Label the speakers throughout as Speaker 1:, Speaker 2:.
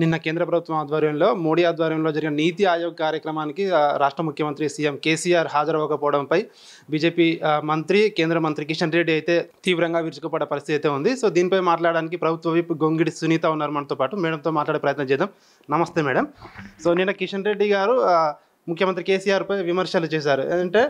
Speaker 1: నిన్న కేంద్ర ప్రభుత్వం ఆధ్వర్యంలో, మోడీ ఆధ్వర్యంలో జరిగిన నీతి ఆయోగ్ కార్యక్రమానికి రాష్ట్ర ముఖ్యమంత్రి సీఎం కేసీఆర్ హాజరవ్వకపోవడంపై బీజేపీ మంత్రి, కేంద్ర మంత్రి కిషన్ రెడ్డి అయితే తీవ్రంగా విరుచుకుపడ్డ పరిస్థితి అయితే ఉంది. సో, దీనిపై మాట్లాడడానికి ప్రభుత్వ విప్ గొంగిడి సునీత ఉన్నారు మనతో పాటు. మేడంతో మాట్లాడే ప్రయత్నం చేద్దాం. నమస్తే మేడం. సో, నిన్న కిషన్ రెడ్డి గారు ముఖ్యమంత్రి కేసీఆర్పై విమర్శలు చేశారు. ఏంటంటే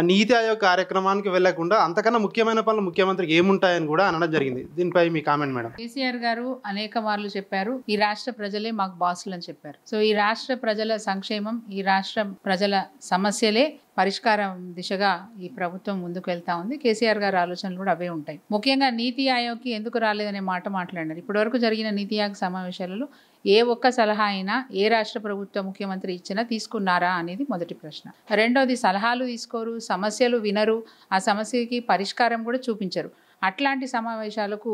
Speaker 1: నీతి ఆయోగ్ కార్యక్రమానికి వెళ్లకుండా అంతకన్నా ముఖ్యమైన పనులు ముఖ్యమంత్రికి ఏముంటాయని కూడా అనడం జరిగింది. దీనిపై మీ కామెంట్ మేడం.
Speaker 2: కేసీఆర్ గారు అనేక మార్లు చెప్పారు, ఈ రాష్ట్ర ప్రజలే మాకు బాసులు అని చెప్పారు. సో ఈ రాష్ట్ర ప్రజల సంక్షేమం, ఈ రాష్ట్ర ప్రజల సమస్యలే పరిష్కారం దిశగా ఈ ప్రభుత్వం ముందుకు వెళ్తా ఉంది. కేసీఆర్ గారి ఆలోచనలు కూడా అవే ఉంటాయి. ముఖ్యంగా నీతి ఆయోగ్కి ఎందుకు రాలేదనే మాట మాట్లాడారు. ఇప్పటివరకు జరిగిన నీతి ఆయోగ్ సమావేశాలలో ఏ ఒక్క సలహా అయినా ఏ రాష్ట్ర ప్రభుత్వ ముఖ్యమంత్రి ఇచ్చినా తీసుకున్నారా అనేది మొదటి ప్రశ్న. రెండోది, సలహాలు తీసుకోరు, సమస్యలు వినరు, ఆ సమస్యకి పరిష్కారం కూడా చూపించరు. అట్లాంటి సమావేశాలకు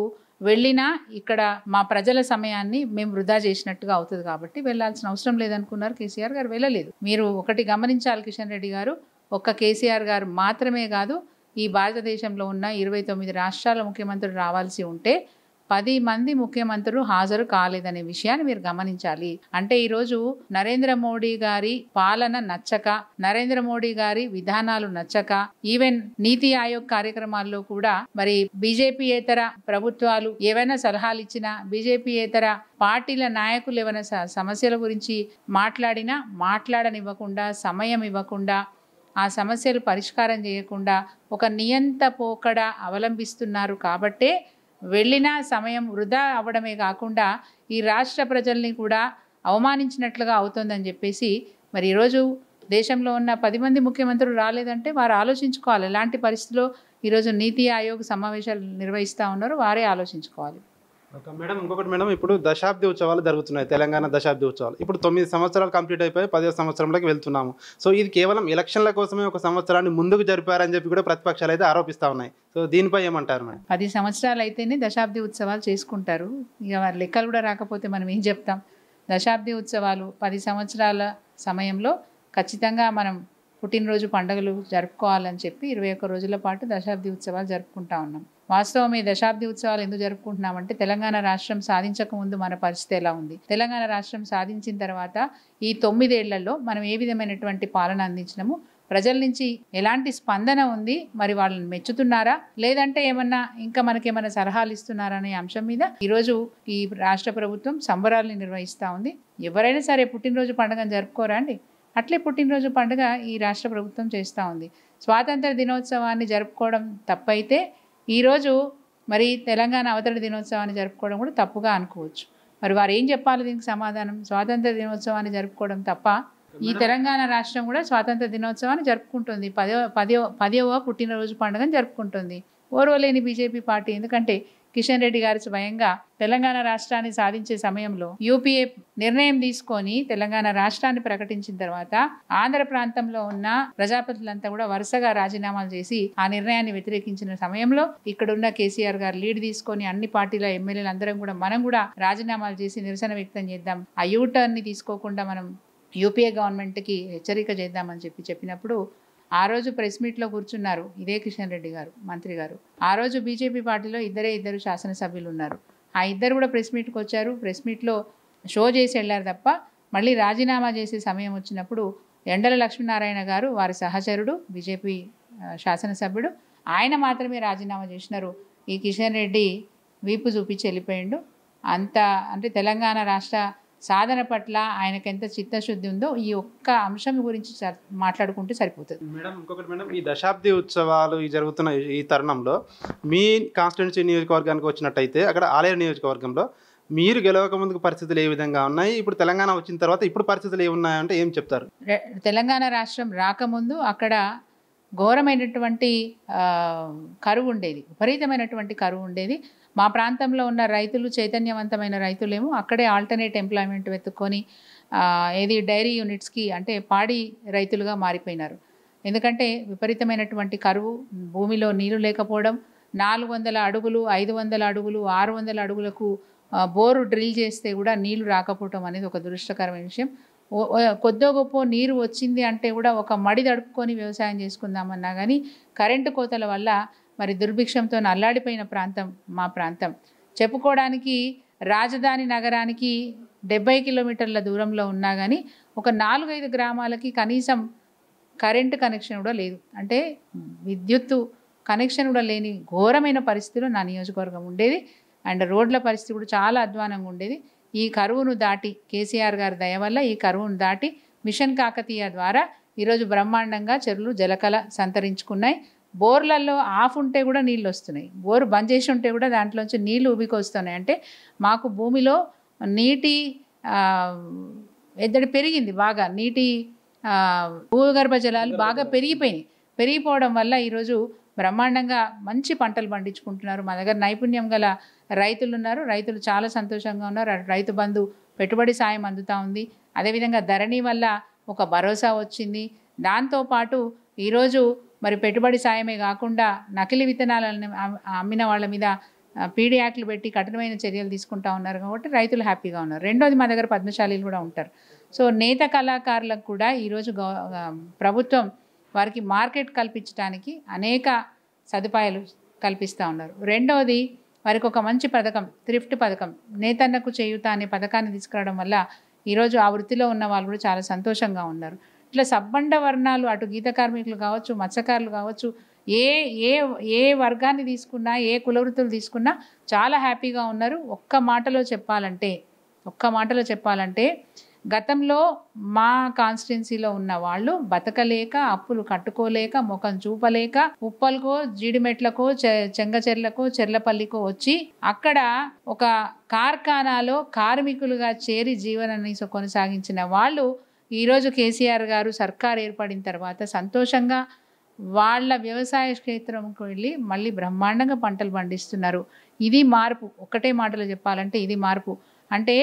Speaker 2: వెళ్ళినా ఇక్కడ మా ప్రజల సమయాన్ని మేము వృధా చేసినట్టుగా అవుతుంది కాబట్టి వెళ్ళాల్సిన అవసరం లేదనుకున్నారు. కేసీఆర్ గారు వెళ్ళలేదు. మీరు ఒకటి గమనించాలి కిషన్ రెడ్డి గారు, ఒక్క కేసీఆర్ గారు మాత్రమే కాదు, ఈ భారతదేశంలో ఉన్న 29 రాష్ట్రాల ముఖ్యమంత్రులు రావాల్సి ఉంటే 10 మంది ముఖ్యమంత్రులు హాజరు కాలేదనే విషయాన్ని మీరు గమనించాలి. అంటే ఈరోజు నరేంద్ర మోడీ గారి పాలన నచ్చక, నరేంద్ర మోడీ గారి విధానాలు నచ్చక, ఈవెన్ నీతి ఆయోగ్ కార్యక్రమాల్లో కూడా మరి బీజేపీయేతర ప్రభుత్వాలు ఏవైనా సలహాలు ఇచ్చినా, బీజేపీయేతర పార్టీల నాయకులు ఏమైనా సమస్యల గురించి మాట్లాడినా మాట్లాడనివ్వకుండా, సమయం ఇవ్వకుండా, ఆ సమస్యలు పరిష్కారం చేయకుండా ఒక నియంత పోకడ అవలంబిస్తున్నారు. కాబట్టే వెళ్ళిన సమయం వృధా అవ్వడమే కాకుండా ఈ రాష్ట్ర ప్రజల్ని కూడా అవమానించినట్లుగా అవుతుందని చెప్పేసి మరి ఈరోజు దేశంలో ఉన్న 10 మంది ముఖ్యమంత్రులు రాలేదంటే వారు ఆలోచించుకోవాలి. ఎలాంటి పరిస్థితిలో ఈరోజు నీతి ఆయోగ్ సమావేశాలు నిర్వహిస్తూ ఉన్నారో వారే ఆలోచించుకోవాలి.
Speaker 1: మేడం, ఇంకొకటి మేడం, ఇప్పుడు దశాబ్ది ఉత్సవాలు జరుగుతున్నాయి. తెలంగాణ దశాబ్ది ఉత్సవాలు ఇప్పుడు 9 సంవత్సరాలు కంప్లీట్ అయిపోయి 10వ సంవత్సరంలోకి వెళ్తున్నాము. సో ఇది కేవలం ఎలక్షన్ల కోసమే ఒక సంవత్సరాన్ని ముందుకు జరిపారని చెప్పి కూడా ప్రతిపక్షాలు అయితే ఆరోపిస్తూ ఉన్నాయి. సో దీనిపై ఏమంటారు మేడం?
Speaker 2: 10 సంవత్సరాలు అయితేనే దశాబ్ది ఉత్సవాలు చేసుకుంటారు. ఇక వారి లెక్కలు కూడా రాకపోతే మనం ఏం చెప్తాం. దశాబ్ది ఉత్సవాలు 10 సంవత్సరాల సమయంలో ఖచ్చితంగా మనం పుట్టినరోజు పండుగలు జరుపుకోవాలని చెప్పి 21 రోజుల పాటు దశాబ్ది ఉత్సవాలు జరుపుకుంటా ఉన్నాం. వాస్తవం ఈ దశాబ్ది ఉత్సవాలు ఎందుకు జరుపుకుంటున్నామంటే తెలంగాణ రాష్ట్రం సాధించక ముందు మన పరిస్థితి ఎలా ఉంది, తెలంగాణ రాష్ట్రం సాధించిన తర్వాత ఈ 9 ఏళ్లలో మనం ఏ విధమైనటువంటి పాలన అందించినాము, ప్రజల నుంచి ఎలాంటి స్పందన ఉంది, మరి వాళ్ళని మెచ్చుతున్నారా లేదంటే ఏమన్నా ఇంకా మనకేమన్నా సలహాలు ఇస్తున్నారా అనే అంశం మీద ఈరోజు ఈ రాష్ట్ర ప్రభుత్వం సంబరాల్ని నిర్వహిస్తూ ఉంది. ఎవరైనా సరే పుట్టినరోజు పండుగను జరుపుకోరా అండి? అట్లే పుట్టినరోజు పండుగ ఈ రాష్ట్ర ప్రభుత్వం చేస్తూ ఉంది. స్వాతంత్ర దినోత్సవాన్ని జరుపుకోవడం తప్పైతే ఈరోజు మరి తెలంగాణ అవతరణ దినోత్సవాన్ని జరుపుకోవడం కూడా తప్పుగా అనుకోవచ్చు. మరి వారు ఏం చెప్పాలి దీనికి సమాధానం? స్వాతంత్ర దినోత్సవాన్ని జరుపుకోవడం తప్ప? ఈ తెలంగాణ రాష్ట్రం కూడా స్వాతంత్ర దినోత్సవాన్ని జరుపుకుంటుంది, 10వ పుట్టినరోజు పండుగను జరుపుకుంటుంది. ఓర్వలేని బీజేపీ పార్టీ. ఎందుకంటే కిషన్ రెడ్డి గారు స్వయంగా తెలంగాణ రాష్ట్రాన్ని సాధించే సమయంలో యూపీఏ నిర్ణయం తీసుకొని తెలంగాణ రాష్ట్రాన్ని ప్రకటించిన తర్వాత ఆంధ్ర ప్రాంతంలో ఉన్న ప్రజాప్రతినిధులంతా కూడా వరుసగా రాజీనామాలు చేసి ఆ నిర్ణయాన్ని వ్యతిరేకించిన సమయంలో ఇక్కడున్న కేసీఆర్ గారు లీడ్ తీసుకొని అన్ని పార్టీల ఎమ్మెల్యేలు అందరం కూడా మనం కూడా రాజీనామాలు చేసి నిరసన వ్యక్తం చేద్దాం, ఆ యూటర్న్ ని తీసుకోకుండా మనం యూపీఏ గవర్నమెంట్కి హెచ్చరిక చేద్దామని చెప్పినప్పుడు ఆ రోజు ప్రెస్ మీట్లో కూర్చున్నారు ఇదే కిషన్ రెడ్డి గారు, మంత్రి గారు. ఆ రోజు బీజేపీ పార్టీలో ఇద్దరు శాసనసభ్యులు ఉన్నారు. ఆ ఇద్దరు కూడా ప్రెస్ మీట్కి వచ్చారు. ప్రెస్ మీట్లో షో చేసి వెళ్ళారు తప్ప మళ్ళీ రాజీనామా చేసే సమయం వచ్చినప్పుడు ఎండల లక్ష్మీనారాయణ గారు, వారి సహచరుడు బీజేపీ శాసనసభ్యుడు, ఆయన మాత్రమే రాజీనామా చేసినారు. ఈ కిషన్ రెడ్డి వీపు చూపించి వెళ్ళిపోయిండు. అంత అంటే తెలంగాణ రాష్ట్ర సాధన పట్ల ఆయనకు ఎంత చిత్తశుద్ధి ఉందో ఈ ఒక్క అంశం గురించి మాట్లాడుకుంటే సరిపోతుంది.
Speaker 1: మేడం, ఇంకొకటి మేడం, ఈ దశాబ్ది ఉత్సవాలు జరుగుతున్న ఈ తరుణంలో మీ కాన్స్టిట్యున్సీ నియోజకవర్గానికి వచ్చినట్టయితే అక్కడ ఆలేరు నియోజకవర్గంలో మీరు గెలవక ముందుకు పరిస్థితులు ఏ విధంగా ఉన్నాయి, ఇప్పుడు తెలంగాణ వచ్చిన తర్వాత ఇప్పుడు పరిస్థితులు ఏమున్నాయంటే ఏం చెప్తారు?
Speaker 2: తెలంగాణ రాష్ట్రం రాకముందు అక్కడ ఘోరమైనటువంటి కరువు ఉండేది, విపరీతమైనటువంటి కరువు ఉండేది. మా ప్రాంతంలో ఉన్న రైతులు, చైతన్యవంతమైన రైతులేమో అక్కడే ఆల్టర్నేట్ ఎంప్లాయ్మెంట్ వెతుక్కొని ఏది డైరీ యూనిట్స్కి అంటే పాడి రైతులుగా మారిపోయినారు. ఎందుకంటే విపరీతమైనటువంటి కరువు, భూమిలో నీరు లేకపోవడం, 400 అడుగులు, 500 అడుగులు, 600 అడుగులకు బోరు డ్రిల్ చేస్తే కూడా నీళ్లు రాకపోవటం అనేది ఒక దురదృష్టకరమైన విషయం. కొద్దో గొప్ప నీరు వచ్చింది అంటే కూడా ఒక మడి తడుపుకొని వ్యవసాయం చేసుకుందామన్నా కానీ కరెంటు కోతల వల్ల మరి దుర్భిక్షంతో అల్లాడిపోయిన ప్రాంతం మా ప్రాంతం. చెప్పుకోవడానికి రాజధాని నగరానికి 70 కిలోమీటర్ల దూరంలో ఉన్నా కానీ ఒక 4-5 గ్రామాలకి కనీసం కరెంటు కనెక్షన్ కూడా లేదు. అంటే విద్యుత్తు కనెక్షన్ కూడా లేని ఘోరమైన పరిస్థితిలో నా నియోజకవర్గం ఉండేది. అండ్ రోడ్ల పరిస్థితి కూడా చాలా అధ్వానంగా ఉండేది. ఈ కరువును దాటి కేసీఆర్ గారి దయ వల్ల ఈ కరువును దాటి మిషన్ కాకతీయ ద్వారా ఈరోజు బ్రహ్మాండంగా చెరువులు జలకళ సంతరించుకున్నాయి. బోర్లలో ఆఫ్ ఉంటే కూడా నీళ్ళు వస్తున్నాయి. బోరు బంద్ చేసి ఉంటే కూడా దాంట్లోంచి నీళ్లు ఉబికి వస్తున్నాయి. అంటే మాకు భూమిలో నీటి ఎద్దడి పెరిగింది, బాగా నీటి భూగర్భ జలాలు బాగా పెరిగిపోవడం వల్ల ఈరోజు బ్రహ్మాండంగా మంచి పంటలు పండించుకుంటున్నారు. మా దగ్గర నైపుణ్యం గల రైతులు ఉన్నారు. రైతులు చాలా సంతోషంగా ఉన్నారు. రైతు బంధు పెట్టుబడి సాయం అందుతూ ఉంది. అదేవిధంగా ధరణి వల్ల ఒక భరోసా వచ్చింది. దాంతోపాటు ఈరోజు మరి పెట్టుబడి సాయమే కాకుండా నకిలీ విత్తనాలను అమ్మిన వాళ్ళ మీద పీడీ యాక్ట్లు పెట్టి కఠినమైన చర్యలు తీసుకుంటా ఉన్నారు కాబట్టి రైతులు హ్యాపీగా ఉన్నారు. రెండోది మా దగ్గర పద్మశాలీలు కూడా ఉంటారు. సో నేత కళాకారులకు కూడా ఈరోజు ప్రభుత్వం వారికి మార్కెట్ కల్పించడానికి అనేక సదుపాయాలు కల్పిస్తూ ఉన్నారు. రెండవది వారికి ఒక మంచి పథకం, థ్రిఫ్ట్ పథకం, నేతన్నకు చేయూత అనే పథకాన్ని తీసుకురావడం వల్ల ఈరోజు ఆ వృత్తిలో ఉన్న వాళ్ళు కూడా చాలా సంతోషంగా ఉన్నారు. ఇట్లా సబ్బండ వర్ణాలు, అటు గీత కార్మికులు కావచ్చు, మత్స్యకారులు కావచ్చు, ఏ ఏ ఏ వర్గాన్ని తీసుకున్నా, ఏ కులవృత్తులు తీసుకున్నా చాలా హ్యాపీగా ఉన్నారు. ఒక్క మాటలో చెప్పాలంటే గతంలో మా కాన్స్టిట్యున్సీలో ఉన్న వాళ్ళు బతకలేక, అప్పులు కట్టుకోలేక, ముఖం చూపలేక ఉప్పలకో, జీడిమెట్లకో, చెంగచెర్లకో, చెర్లపల్లికో వచ్చి అక్కడ ఒక కార్ఖానాలో కార్మికులుగా చేరి జీవనాన్ని కొనసాగించిన వాళ్ళు ఈరోజు కేసీఆర్ గారు సర్కార్ ఏర్పడిన తర్వాత సంతోషంగా వాళ్ళ వ్యవసాయ క్షేత్రంకి వెళ్ళి మళ్ళీ బ్రహ్మాండంగా పంటలు పండిస్తున్నారు. ఇది మార్పు. ఒక్కటే మాటలో చెప్పాలంటే ఇది మార్పు. అంటే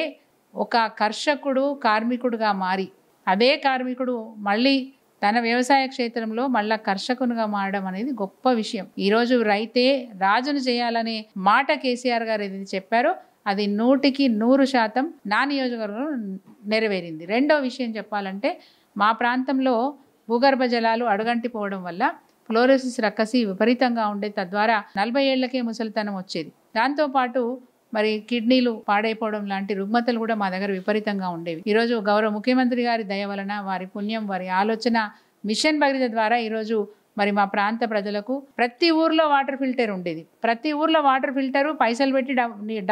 Speaker 2: ఒక కర్షకుడు కార్మికుడుగా మారి అదే కార్మికుడు మళ్ళీ తన వ్యవసాయ క్షేత్రంలో మళ్ళా కర్షకునిగా మారడం అనేది గొప్ప విషయం. ఈరోజు రైతే రాజును చేయాలనే మాట కేసీఆర్ గారు ఏది చెప్పారో అది 100% నా నియోజకవర్గంలో నెరవేరింది. రెండో విషయం చెప్పాలంటే మా ప్రాంతంలో భూగర్భ జలాలు అడుగంటిపోవడం వల్ల ఫ్లోరోసిస్ రక్కసి విపరీతంగా ఉండేది. తద్వారా 40 ఏళ్లకే ముసలితనం వచ్చేది. దాంతోపాటు మరి కిడ్నీలు పాడైపోవడం లాంటి రుగ్మతలు కూడా మా దగ్గర విపరీతంగా ఉండేవి. ఈరోజు గౌరవ ముఖ్యమంత్రి గారి దయ వలన, వారి పుణ్యం, వారి ఆలోచన, మిషన్ భగీరథ ద్వారా ఈరోజు మరి మా ప్రాంత ప్రజలకు ప్రతి ఊర్లో వాటర్ ఫిల్టర్ ఉండేది. ప్రతి ఊర్లో వాటర్ ఫిల్టరు పైసలు పెట్టి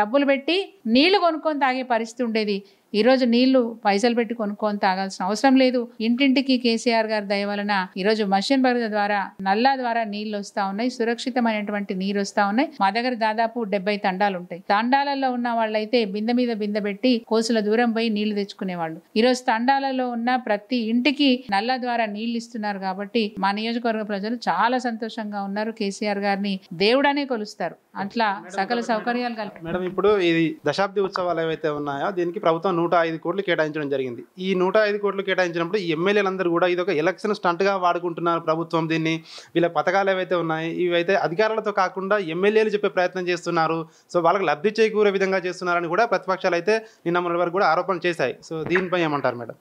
Speaker 2: డబ్బులు పెట్టి నీళ్లు కొనుక్కొని తాగే పరిస్థితి ఉండేది. ఈరోజు నీళ్లు పైసలు పెట్టి కొనుక్కొని తాగాల్సిన అవసరం లేదు. ఇంటింటికి కేసీఆర్ గారి దయ వలన ఈరోజు మిషన్ భగీరథ ద్వారా, నల్లా ద్వారా నీళ్లు వస్తూ ఉన్నాయి. సురక్షితమైనటువంటి నీరు వస్తూ ఉన్నాయి. మా దగ్గర దాదాపు 70 తండాలు ఉంటాయి. తండాలలో ఉన్న వాళ్ళైతే బిందె మీద బిందె పెట్టి కోసుల దూరం పోయి నీళ్లు తెచ్చుకునేవాళ్ళు. ఈరోజు తండాలలో ఉన్న ప్రతి ఇంటికి నల్లా ద్వారా నీళ్లు ఇస్తున్నారు. కాబట్టి మా నియోజకవర్గ ప్రజలు చాలా సంతోషంగా ఉన్నారు. కేసీఆర్ గారిని దేవుడనే కొలుస్తారు. అట్లా సకల సౌకర్యాలు కలిపి.
Speaker 1: మేడం, ఇప్పుడు ఇది దశాబ్ది ఉత్సవాలు ఏవైతే ఉన్నాయో దీనికి ప్రభుత్వం 105 కోట్లు కేటాయించడం జరిగింది. ఈ 105 కోట్లు కేటాయించినప్పుడు ఈ ఎమ్మెల్యేలందరూ కూడా ఇది ఒక ఎలక్షన్ స్టంట్గా వాడుకుంటున్నారు ప్రభుత్వం దీన్ని. వీళ్ళ పథకాలు ఏవైతే ఉన్నాయి ఇవైతే అధికారులతో కాకుండా ఎమ్మెల్యేలు చెప్పే ప్రయత్నం చేస్తున్నారు. సో వాళ్ళకి లబ్ధి చేకూరే విధంగా చేస్తున్నారని కూడా ప్రతిపక్షాలు అయితే నిన్న మొన్నటి వరకు కూడా ఆరోపణలు చేశాయి. సో దీనిపై ఏమంటారు మేడం?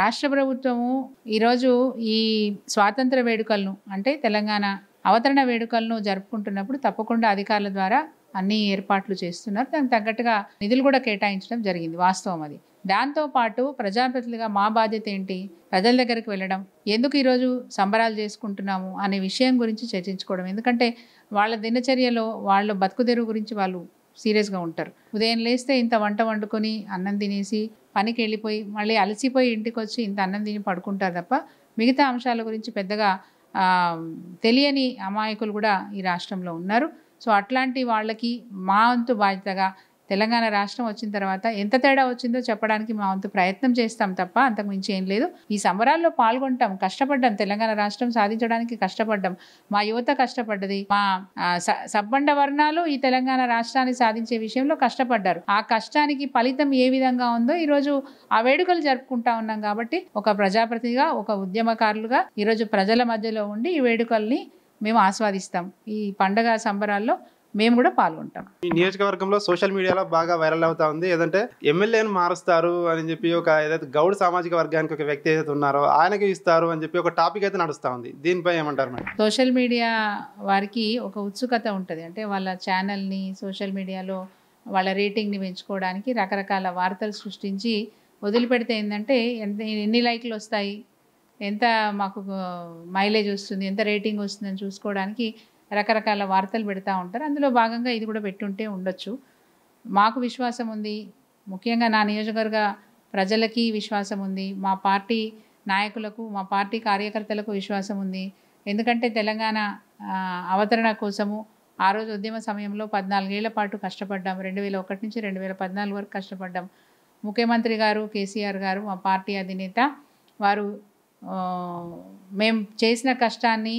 Speaker 2: రాష్ట్ర ప్రభుత్వము ఈరోజు ఈ స్వాతంత్ర వేడుకలను అంటే తెలంగాణ అవతరణ వేడుకలను జరుపుకుంటున్నప్పుడు తప్పకుండా అధికారుల ద్వారా అన్ని ఏర్పాట్లు చేస్తున్నారు. దానికి తగ్గట్టుగా నిధులు కూడా కేటాయించడం జరిగింది, వాస్తవం అది. దాంతోపాటు ప్రజాప్రతినిధిగా మా బాధ్యత ఏంటి? ప్రజల దగ్గరికి వెళ్ళడం, ఎందుకు ఈరోజు సంబరాలు చేసుకుంటున్నాము అనే విషయం గురించి చర్చించుకోవడం. ఎందుకంటే వాళ్ళ దినచర్యలో వాళ్ళ బతుకుదెరువు గురించి వాళ్ళు సీరియస్గా ఉంటారు. ఉదయం లేస్తే ఇంత వంట వండుకొని అన్నం తినేసి పనికి వెళ్ళిపోయి మళ్ళీ అలసిపోయి ఇంటికి వచ్చి ఇంత అన్నం తిని పడుకుంటారు తప్ప మిగతా అంశాల గురించి పెద్దగా తెలియని అమాయకులు కూడా ఈ రాష్ట్రంలో ఉన్నారు. సో అట్లాంటి వాళ్ళకి మా వంతు బాధ్యతగా తెలంగాణ రాష్ట్రం వచ్చిన తర్వాత ఎంత తేడా వచ్చిందో చెప్పడానికి మా వంతు ప్రయత్నం చేస్తాం తప్ప అంతకు మించి ఏం లేదు. ఈ సంబరాల్లో పాల్గొంటాం, కష్టపడ్డాం, తెలంగాణ రాష్ట్రం సాధించడానికి కష్టపడ్డాం, మా యువత కష్టపడ్డది, మా సబ్బండ వర్ణాలు ఈ తెలంగాణ రాష్ట్రాన్ని సాధించే విషయంలో కష్టపడ్డారు. ఆ కష్టానికి ఫలితం ఏ విధంగా ఉందో ఈరోజు ఆ వేడుకలు జరుపుకుంటా ఉన్నాం. కాబట్టి ఒక ప్రజాప్రతినిధిగా, ఒక ఉద్యమకారులుగా ఈరోజు ప్రజల మధ్యలో ఉండి ఈ వేడుకల్ని మేము ఆస్వాదిస్తాం. ఈ పండగ సంబరాల్లో మేము కూడా పాల్గొంటాం.
Speaker 1: ఈ నియోజకవర్గంలో సోషల్ మీడియాలో బాగా వైరల్ అవుతా ఉంది. ఏదంటే ఎమ్మెల్యేను మారుస్తారు అని చెప్పి ఒక ఏదైతే గౌడ్ సామాజిక వర్గానికి ఒక వ్యక్తి ఏదైతే ఉన్నారో ఆయనకి ఇస్తారు అని చెప్పి ఒక టాపిక్ అయితే నడుస్తూ ఉంది. దీనిపై ఏమంటారు మేడం?
Speaker 2: సోషల్ మీడియా వారికి ఒక ఉత్సుకత ఉంటుంది. అంటే వాళ్ళ ఛానల్ని సోషల్ మీడియాలో వాళ్ళ రేటింగ్ని పెంచుకోవడానికి రకరకాల వార్తలు సృష్టించి వదిలిపెడితే ఏంటంటే ఎన్ని లైక్లు వస్తాయి, ఎంత మాకు మైలేజ్ వస్తుంది, ఎంత రేటింగ్ వస్తుందని చూసుకోవడానికి రకరకాల వార్తలు పెడతా ఉంటారు. అందులో భాగంగా ఇది కూడా పెట్టుంటే ఉండొచ్చు. మాకు విశ్వాసం ఉంది, ముఖ్యంగా నా నియోజకవర్గ ప్రజలకి విశ్వాసం ఉంది, మా పార్టీ నాయకులకు మా పార్టీ కార్యకర్తలకు విశ్వాసం ఉంది. ఎందుకంటే తెలంగాణ అవతరణ కోసము ఆ రోజు ఉద్యమ సమయంలో 14 ఏళ్ల పాటు కష్టపడ్డాం. 2001 నుంచి 2014 వరకు కష్టపడ్డాం. ముఖ్యమంత్రి గారు కేసీఆర్ గారు మా పార్టీ అధినేత వారు మేము చేసిన కష్టాన్ని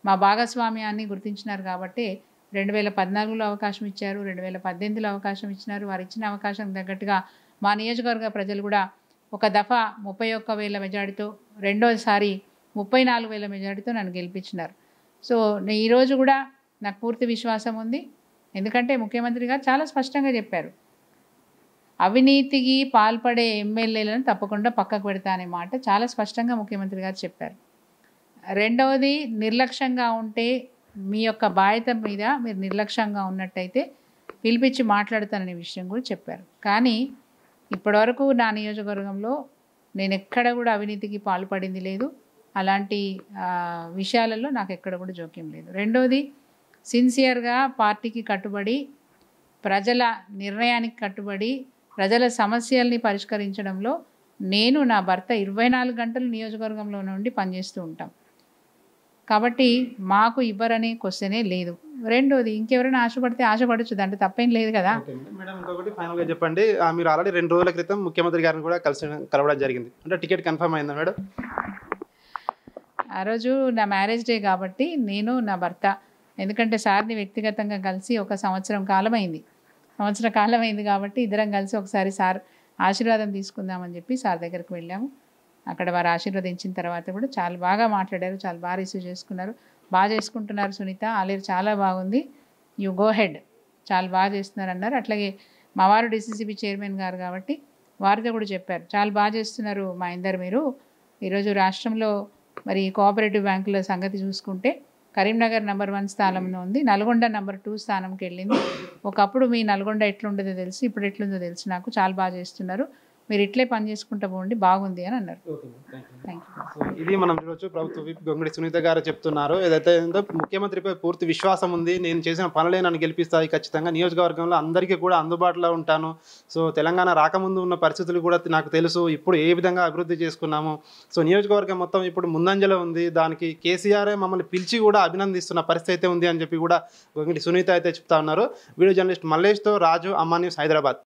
Speaker 2: మా భాగస్వామ్యాన్ని గుర్తించినారు కాబట్టి 2014లో అవకాశం ఇచ్చారు, 2018లో అవకాశం ఇచ్చినారు. వారు ఇచ్చిన అవకాశం తగ్గట్టుగా మా నియోజకవర్గ ప్రజలు కూడా ఒక దఫా 31,000 మెజార్టీతో, రెండోసారి 34,000 మెజార్టీతో నన్ను గెలిపించినారు. సో ఈరోజు కూడా నాకు పూర్తి విశ్వాసం ఉంది. ఎందుకంటే ముఖ్యమంత్రి గారు చాలా స్పష్టంగా చెప్పారు, అవినీతికి పాల్పడే ఎమ్మెల్యేలను తప్పకుండా పక్కకు పెడతా అనే మాట చాలా స్పష్టంగా ముఖ్యమంత్రి గారు చెప్పారు. రెండవది, నిర్లక్ష్యంగా ఉంటే మీ యొక్క బాధ్యత మీద మీరు నిర్లక్ష్యంగా ఉన్నట్టయితే పిలిపించి మాట్లాడతాననే విషయం కూడా చెప్పారు. కానీ ఇప్పటివరకు నా నియోజకవర్గంలో నేను ఎక్కడ కూడా అవినీతికి పాల్పడింది లేదు. అలాంటి విషయాలలో నాకు ఎక్కడ కూడా జోక్యం లేదు. రెండోది, సిన్సియర్గా పార్టీకి కట్టుబడి, ప్రజల నిర్ణయానికి కట్టుబడి, ప్రజల సమస్యల్ని పరిష్కరించడంలో నేను నా భర్త 24 గంటలు నియోజకవర్గంలో నుండి పనిచేస్తూ ఉంటాం. కాబట్టి మాకు ఇవ్వరనే క్వశ్చనే లేదు. రెండోది, ఇంకెవరైనా ఆశపడితే ఆశపడచ్చు, దాంట్లో తప్పేం లేదు కదా.
Speaker 1: మేడం, ఇంకొకటి ఫైనల్గా చెప్పండి, మీరు ఆల్రెడీ 2 రోజుల క్రితం ముఖ్యమంత్రి గారిని కూడా కలవడం జరిగింది, అంటే టికెట్ కన్ఫర్మ్ అయిందా మేడం?
Speaker 2: ఆ రోజు నా మ్యారేజ్ డే కాబట్టి నేను నా భర్త, ఎందుకంటే సార్ని వ్యక్తిగతంగా కలిసి ఒక సంవత్సరం కాలం అయింది కాబట్టి ఇద్దరం కలిసి ఒకసారి సార్ ఆశీర్వాదం తీసుకుందామని చెప్పి సార్ దగ్గరికి వెళ్ళాము. అక్కడ వారు ఆశీర్వదించిన తర్వాత కూడా చాలా బాగా మాట్లాడారు, చాలా బాగా రిసీవ్ చేసుకున్నారు. బాగా చేసుకుంటున్నారు సునీత, ఆలేరు చాలా బాగుంది, యూ గో హెడ్, చాలా బాగా చేస్తున్నారు అన్నారు. అట్లాగే మా వారు డిసిసిబి చైర్మన్ గారు కాబట్టి వారితో కూడా చెప్పారు, చాలా బాగా చేస్తున్నారు మా ఇందరు మీరు. ఈరోజు రాష్ట్రంలో మరి కోఆపరేటివ్ బ్యాంకుల సంగతి చూసుకుంటే కరీంనగర్ నెంబర్ 1 స్థానంలో ఉంది, నల్గొండ నెంబర్ 2 స్థానంకి వెళ్ళింది. ఒకప్పుడు మీ నల్గొండ ఎట్లుండదో తెలుసు, ఇప్పుడు ఎట్లుందో తెలుసు నాకు, చాలా బాగా చేస్తున్నారు, మీరు ఇట్లే పని చేసుకుంటా పోండి, బాగుంది అని అన్నారు. Thank you.
Speaker 1: ఇది మనం చూడొచ్చు, ప్రభుత్వ విప్ గొంగుడి సునీత గారు చెప్తున్నారు, ఏదైతే ముఖ్యమంత్రిపై పూర్తి విశ్వాసం ఉంది, నేను చేసిన పనులే నన్ను గెలిపిస్తాయి, ఖచ్చితంగా నియోజకవర్గంలో అందరికీ కూడా అందుబాటులో ఉంటాను. సో తెలంగాణ రాకముందు ఉన్న పరిస్థితులు కూడా నాకు తెలుసు, ఇప్పుడు ఏ విధంగా అభివృద్ధి చేసుకున్నాము. సో నియోజకవర్గం మొత్తం ఇప్పుడు ముందంజలో ఉంది, దానికి కేసీఆరే మమ్మల్ని పిలిచి కూడా అభినందిస్తున్న పరిస్థితి అయితే ఉంది అని చెప్పి కూడా గొంగుడి సునీత అయితే చెప్తా ఉన్నారు. వీడియో జర్నలిస్ట్ మల్లేష్తో రాజు, అమ్మా న్యూస్, హైదరాబాద్.